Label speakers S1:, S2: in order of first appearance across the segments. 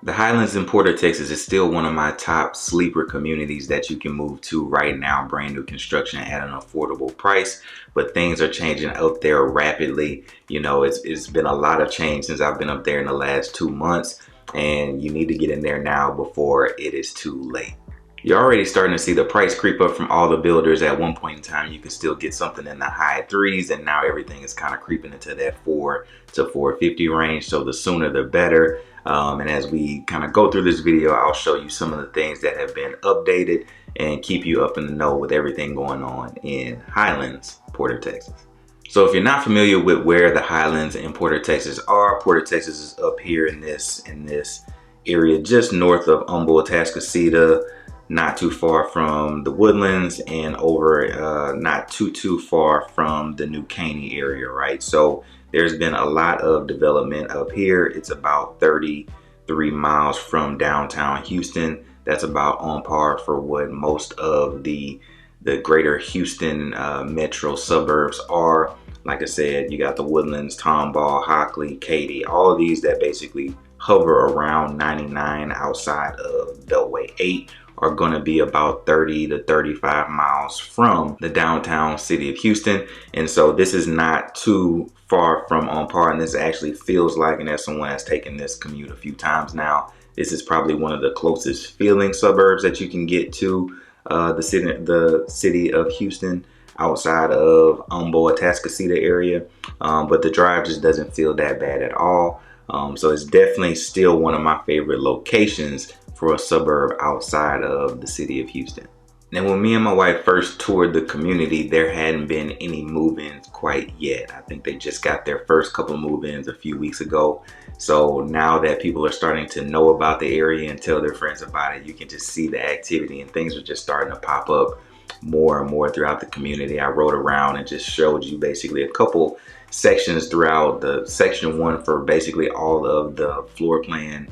S1: The Highlands in Porter, Texas is still one of my top sleeper communities that you can move to right now, brand new construction at an affordable price. But things are changing up there rapidly. You know, it's been a lot of change since I've been up there in the last 2 months, and you need to get in there now before it is too late. You're already starting to see the price creep up from all the builders. At one point in time, you could still get something in the high threes, and now everything is kind of creeping into that 4 to 450 range. So the sooner the better. And as we kind of go through this video, I'll show you some of the things that have been updated and keep you up in the know with everything going on in Highlands, Porter, Texas. So if you're not familiar with where the Highlands in Porter, Texas are, Porter, Texas is up here in this area just north of Humboldt, Atascocita, not too far from the Woodlands, and over not too far from the New Caney area, right? So there's been a lot of development up here. It's about 33 miles from downtown Houston. That's about on par for what most of the greater Houston metro suburbs are. Like I said, you got the Woodlands, Tomball, Hockley, Katy, all of these that basically hover around 99 outside of Beltway 8 are going to be about 30 to 35 miles from the downtown city of Houston. And so this is not too far from on par, and this actually feels like, and as someone has taken this commute a few times now, this is probably one of the closest feeling suburbs that you can get to the city of Houston, outside of Humboldt, Atascocita area. But the drive just doesn't feel that bad at all. So it's definitely still one of my favorite locations for a suburb outside of the city of Houston. Now, when me and my wife first toured the community, there hadn't been any move-ins quite yet. I think they just got their first couple move-ins a few weeks ago. So now that people are starting to know about the area and tell their friends about it, you can just see the activity, and things are just starting to pop up more and more throughout the community. I rode around and just showed you basically a couple sections throughout the section 1 for basically all of the floor plan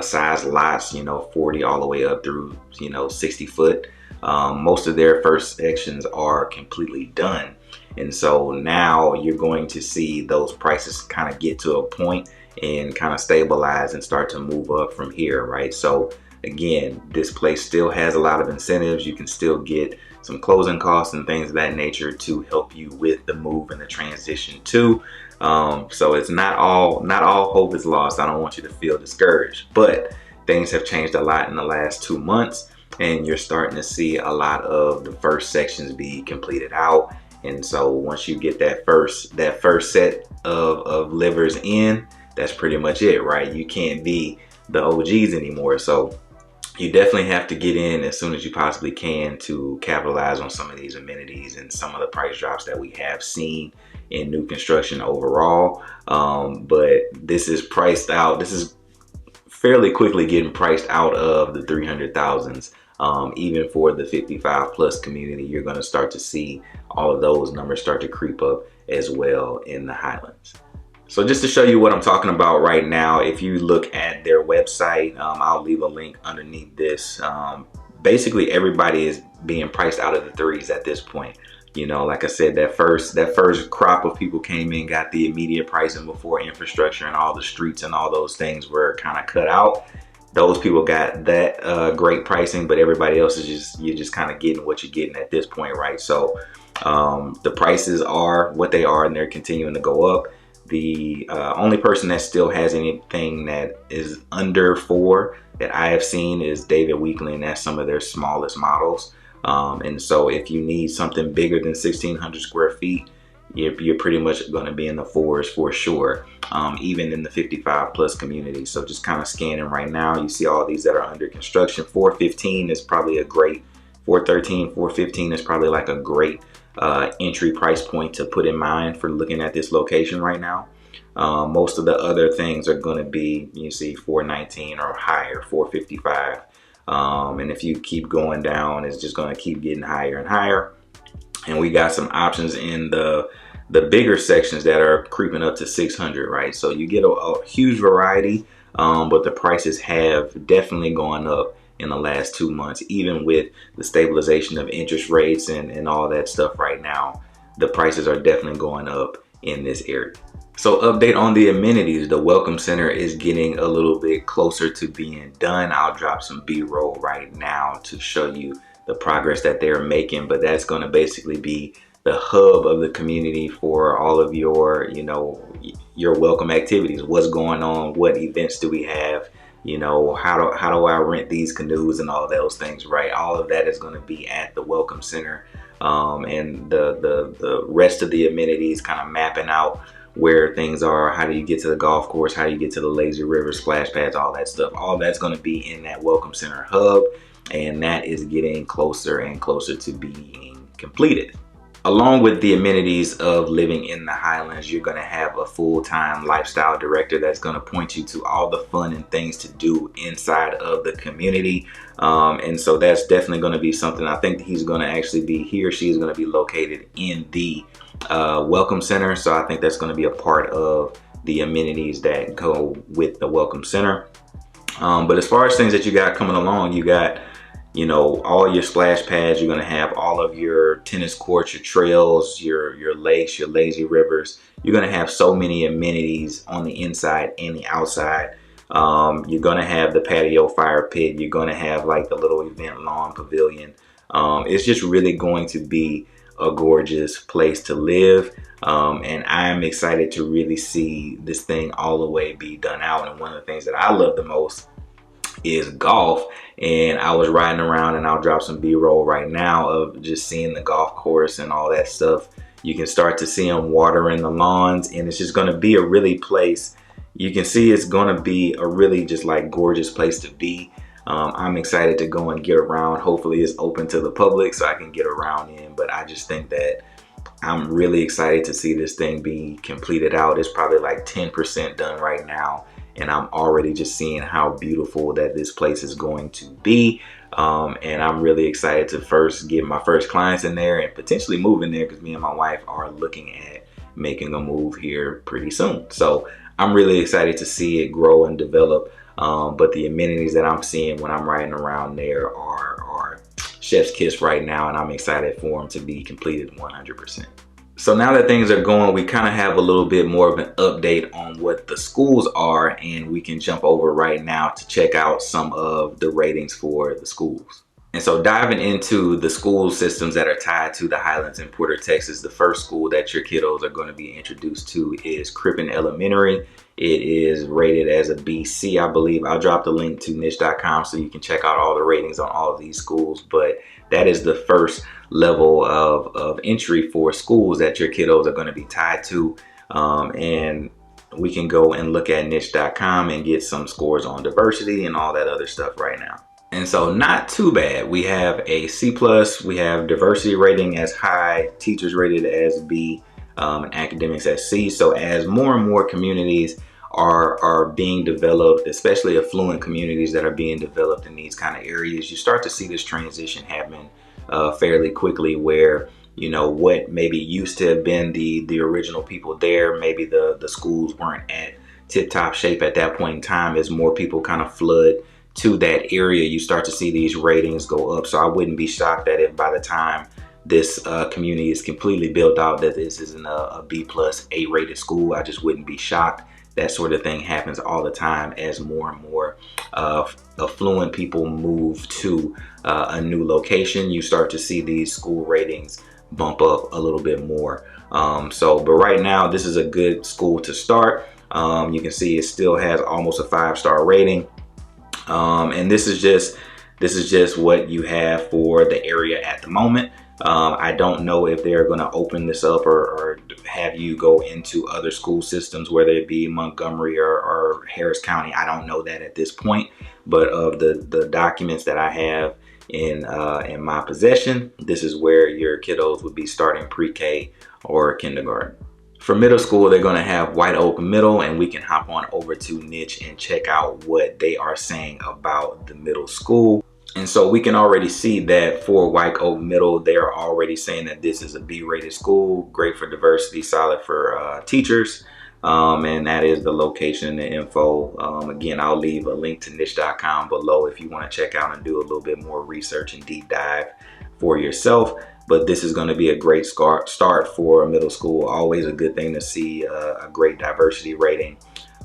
S1: size lots, 40 all the way up through 60 foot. Most of their first sections are completely done, and so now you're going to see those prices kind of get to a point and kind of stabilize and start to move up from here, right? So again, this place still has a lot of incentives. You can still get some closing costs and things of that nature to help you with the move and the transition too. So it's not all hope is lost. I don't want you to feel discouraged, but things have changed a lot in the last 2 months, and you're starting to see a lot of the first sections be completed out. And so once you get that first set of livers in, that's pretty much it, right? You can't be the OGs anymore. So you definitely have to get in as soon as you possibly can to capitalize on some of these amenities and some of the price drops that we have seen in new construction overall. But this is priced out. This is fairly quickly getting priced out of the 300,000s. Even for the 55 plus community, you're going to start to see all of those numbers start to creep up as well in the Highlands. So just to show you what I'm talking about right now, if you look at their website, I'll leave a link underneath this. Basically, everybody is being priced out of the threes at this point. Like I said, that first crop of people came in, got the immediate pricing before infrastructure and all the streets and all those things were kind of cut out. Those people got that great pricing, but everybody else is you're just kind of getting what you're getting at this point, right? So the prices are what they are, and they're continuing to go up. The only person that still has anything that is under 4 that I have seen is David Weekly, and that's some of their smallest models. And so if you need something bigger than 1,600 square feet, you're pretty much going to be in the 4s for sure, even in the 55 plus community. So just kind of scanning right now, you see all these that are under construction. 415 is probably a great, 413, 415 is probably like a great entry price point to put in mind for looking at this location right now. Most of the other things are going to be, you see, 419 or higher, 455. And if you keep going down, it's just going to keep getting higher and higher. And we got some options in the bigger sections that are creeping up to 600, right? So you get a huge variety, but the prices have definitely gone up in the last 2 months, even with the stabilization of interest rates and all that stuff right now. The prices are definitely going up in this area. So update on the amenities. The Welcome Center is getting a little bit closer to being done. I'll drop some B-roll right now to show you the progress that they're making, but that's going to basically be the hub of the community for all of your, your welcome activities. What's going on? What events do we have? How do I rent these canoes and all those things, right? All of that is going to be at the Welcome Center, and the rest of the amenities kind of mapping out where things are. How do you get to the golf course? How do you get to the lazy river, splash pads, all that stuff? All that's going to be in that Welcome Center hub, and that is getting closer and closer to being completed. Along with the amenities of living in the Highlands, you're going to have a full-time lifestyle director that's going to point you to all the fun and things to do inside of the community. And so that's definitely going to be something. I think he's going to actually be, he or she is going to be located in the Welcome Center. So I think that's going to be a part of the amenities that go with the Welcome Center. But as far as things that you got coming along, you got all your splash pads. You're going to have all of your tennis courts, your trails, your lakes, your lazy rivers. You're going to have so many amenities on the inside and the outside. You're going to have the patio fire pit. You're going to have like the little event lawn pavilion. It's just really going to be a gorgeous place to live. And I'm excited to really see this thing all the way be done out. And one of the things that I love the most is golf, and I was riding around, and I'll drop some B-roll right now of just seeing the golf course and all that stuff. You can start to see them watering the lawns, and it's just going to be a really place. You can see it's going to be a really just like gorgeous place to be. I'm excited to go and get around. Hopefully it's open to the public so I can get around in, but I just think that I'm really excited to see this thing be completed out. It's probably like 10% done right now, and I'm already just seeing how beautiful that this place is going to be. And I'm really excited to first get my first clients in there and potentially move in there, because me and my wife are looking at making a move here pretty soon. So I'm really excited to see it grow and develop. But the amenities that I'm seeing when I'm riding around there are chef's kiss right now, and I'm excited for them to be completed 100%. So now that things are going, we kind of have a little bit more of an update on what the schools are, and we can jump over right now to check out some of the ratings for the schools. And so diving into the school systems that are tied to the Highlands in Porter, Texas, the first school that your kiddos are going to be introduced to is Crippen Elementary. It is rated as a BC, I believe. I'll drop the link to niche.com so you can check out all the ratings on all of these schools. But that is the first level of entry for schools that your kiddos are going to be tied to. And we can go and look at niche.com and get some scores on diversity and all that other stuff right now. And so not too bad. We have a C+, we have diversity rating as high, teachers rated as B, and academics as C. So as more and more communities are being developed, especially affluent communities that are being developed in these kind of areas, you start to see this transition happen fairly quickly, where what maybe used to have been the original people there, maybe the schools weren't at tip-top shape at that point in time. As more people kind of flood to that area, you start to see these ratings go up. So I wouldn't be shocked that if by the time this community is completely built out, that this isn't a B+, A rated school. I just wouldn't be shocked. That sort of thing happens all the time as more and more affluent people move to a new location. You start to see these school ratings bump up a little bit more. But right now, this is a good school to start. You can see it still has almost a 5-star rating. And this is just what you have for the area at the moment. I don't know if they're going to open this up or have you go into other school systems, whether it be Montgomery or Harris County. I don't know that at this point, but of the documents that I have in my possession, this is where your kiddos would be starting pre-K or kindergarten. For middle school, they're going to have White Oak Middle, and we can hop on over to Niche and check out what they are saying about the middle school. And so we can already see that for White Oak Middle, they're already saying that this is a B-rated school, great for diversity, solid for teachers. And that is the location and the info. Again, I'll leave a link to niche.com below if you want to check out and do a little bit more research and deep dive for yourself. but this is going to be a great start for middle school. Always a good thing to see a great diversity rating.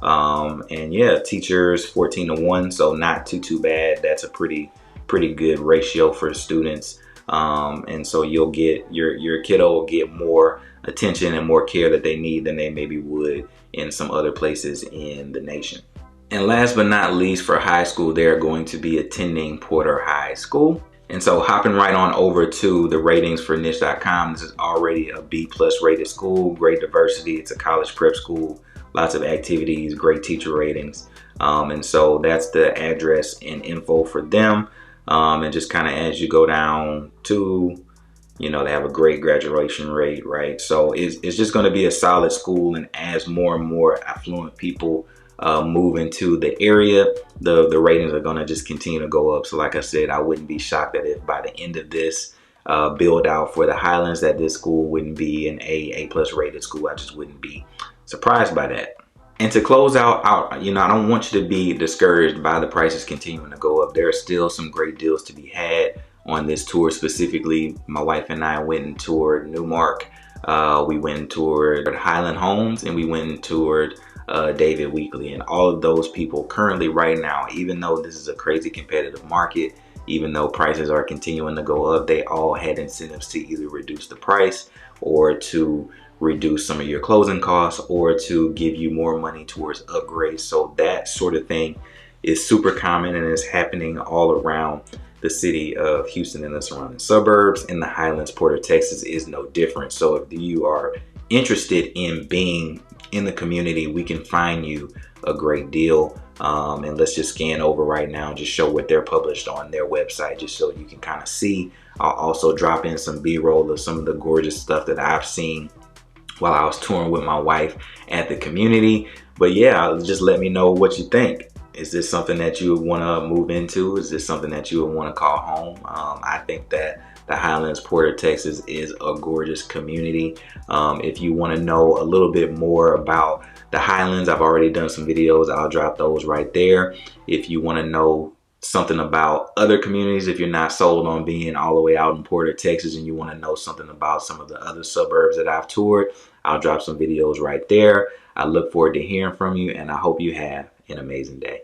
S1: And yeah, teachers 14-1, so not too bad. That's a pretty good ratio for students. And so you'll get your kiddo will get more attention and more care that they need than they maybe would in some other places in the nation. And last but not least, for high school, they're going to be attending Porter High School. And so hopping right on over to the ratings for niche.com, this is already a B+ rated school, great diversity. It's a college prep school, lots of activities, great teacher ratings. And so that's the address and info for them. And just kind of as you go down to, you know, they have a great graduation rate, right? So it's just going to be a solid school. And as more and more affluent people move into the area, the ratings are going to just continue to go up. So like I said, I wouldn't be shocked that if by the end of this build out for the Highlands that this school wouldn't be an A+ rated school. I just wouldn't be surprised by that. And to close out, you know, I don't want you to be discouraged by the prices continuing to go up. There are still some great deals to be had on this tour. Specifically, my wife and I went and toured Newmark. We went and toured Highland Homes, and we went and toured David Weekley. And all of those people currently right now, even though this is a crazy competitive market, even though prices are continuing to go up, they all had incentives to either reduce the price or to reduce some of your closing costs or to give you more money towards upgrades. So that sort of thing is super common and is happening all around the city of Houston and the surrounding suburbs. And the Highlands, Port of Texas is no different. So if you are interested in being in the community, we can find you a great deal. And let's just scan over right now, just show what they're published on their website, just so you can kind of see. I'll also drop in some B-roll of some of the gorgeous stuff that I've seen while I was touring with my wife at the community. But yeah, just let me know what you think. Is this something that you would want to move into? Is this something that you would want to call home? I think that the Highlands, Port of Texas is a gorgeous community. If you want to know a little bit more about the Highlands, I've already done some videos. I'll drop those right there. If you want to know something about other communities, if you're not sold on being all the way out in Port of Texas and you want to know something about some of the other suburbs that I've toured, I'll drop some videos right there. I look forward to hearing from you, and I hope you have an amazing day.